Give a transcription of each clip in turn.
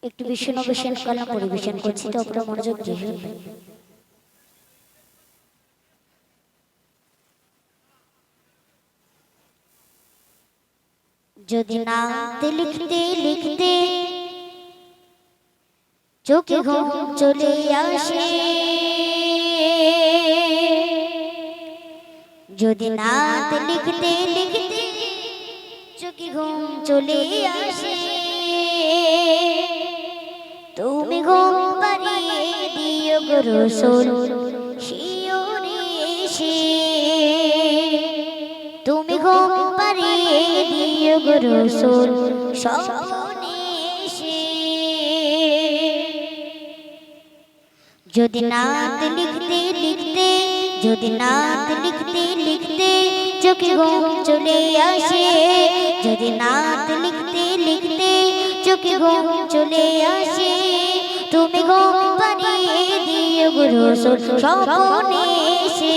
একটু বিষ্ণু সেন কলম পরিবেশন করছি, তো পুরো মনোযোগ দিয়ে শুনবেন। যদি নাত লিখতে লিখতে চোখে ঘুম চলে আসে, যদি নাত লিখতে লিখতে চোখে ঘুম চলে আসে, তুমি ঘুম পাড়িয়ে দিও গো রাসূল শিওরে এসে, তুমি ঘুম পাড়িয়ে দিও গো রাসূল স্বপ্নে এসে। যদি নাত লিখতে লিখতে, যদি নাত লিখতে লিখতে চোখে ঘুম চলে আসে, যদি নাত লিখতে লিখতে চোখে ঘুম চলে আসে, তুমি ঘুম পাড়িয়ে দিও গো রাসূল স্বপ্নে এসে,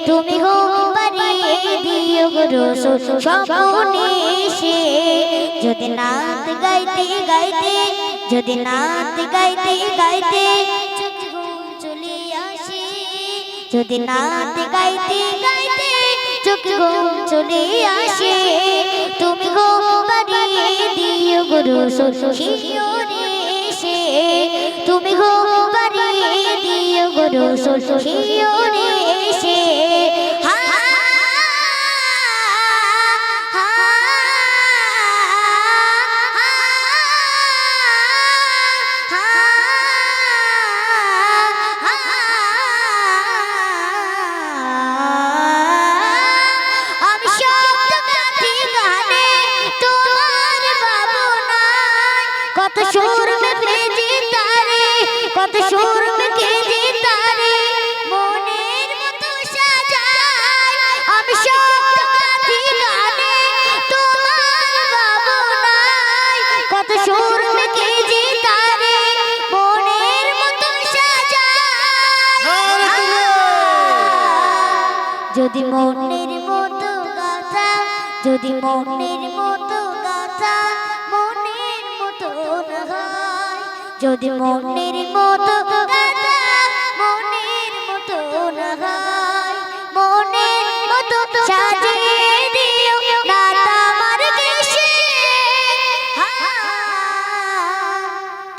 তুমি ঘুম পাড়িয়ে দিও গো রাসূল স্বপ্নে এসে। যদি নাত গাইতে গাইতে, যদি নাত গাইতে গাইতে চোখে ঘুম চলে আসে, যদি নাত গাইতে গাইতে চোখে ঘুম চলে আসে, তুমি ঘুম পাড়িয়ে দিও গো রাসূল শিওরে এসে, তুমি ঘুম পাড়িয়ে দিও গো রাসূল শিওরে এসে। कत शोर में भेजे तारे, कत शोर में भेजे तारे मोनेर मतो साजाय, आमी शब्द गाथी गाने तोमार बाबू नाई, कत शोर में भेजे तारे मोनेर मतो साजाय। যদি মনের মতো গাথা, যদি মনের মতো গাথা মনের মতো না হয়, যদি মনের মতো গাথা মনের মতো না হয়, মনের মতো সাজিয়ে দিও নাত আমার দেশে,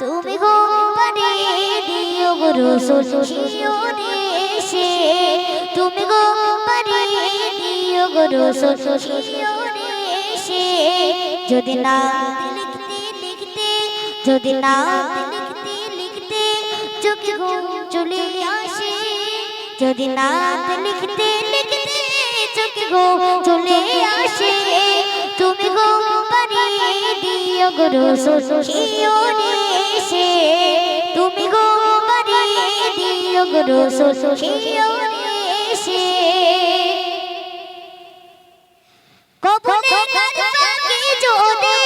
তুমি ঘুম পাড়িয়ে দিও গো রাসূল শিওরে এসে, তুমি ঘুম পাড়িয়ে দিও গো রাসূল শিওরে এসে। যদি নাত লিখতে লিখতে, যদি নাত লিখতে লিখতে চোখে ঘুম চলে আসে, যদি নাত লিখতে লিখতে চোখে ঘুম চলে আসে, তুমি ঘুম পাড়িয়ে দিও গো রাসূল শিওরে এসে, তুমি ঘুম পাড়িয়ে দিও গো রাসূল শিওরে এসে। কবরে রাখি যদি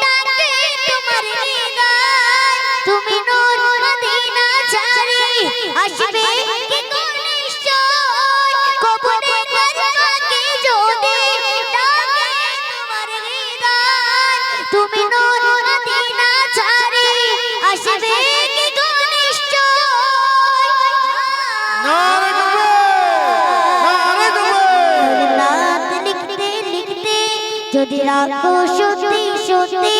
ডাকে তোমার নিদান, তুমি নূর মদিনা ছাড়ি আসবে কি কোন নিশ্চয়, কবরে রাখি যদি ডাকে তোমার নিদান, তুমি নূর মদিনা ছাড়ি আসবে কি কোন নিশ্চয়। যদি রাখো সত্যি সত্যি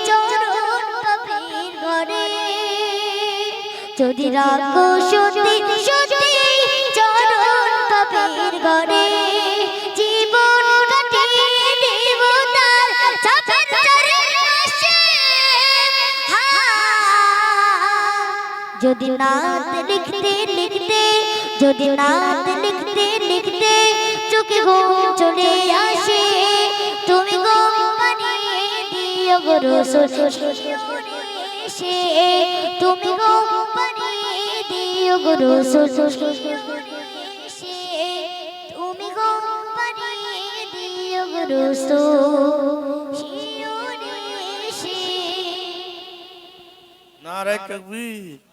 চরণ পাপীর ঘরে, যদি রাখো সত্যি সত্যি চরণ পাপীর ঘরে, জীবন কাটিয়ে দেব তার ছাপের চারে পাশে। যদি নাত লিখতে লিখতে, যদি নাত লিখতে লিখতে চোখে ঘুম চলে আসে, তুমি ঘুম পাড়িয়ে দিও গো রাসূল শিওরে এসে, তুমি ঘুম পাড়িয়ে দিও গো রাসূল শিওরে এসে, তুমি ঘুম পাড়িয়ে দিও গো রাসূল শিওরে এসে। নারে তাকবীর।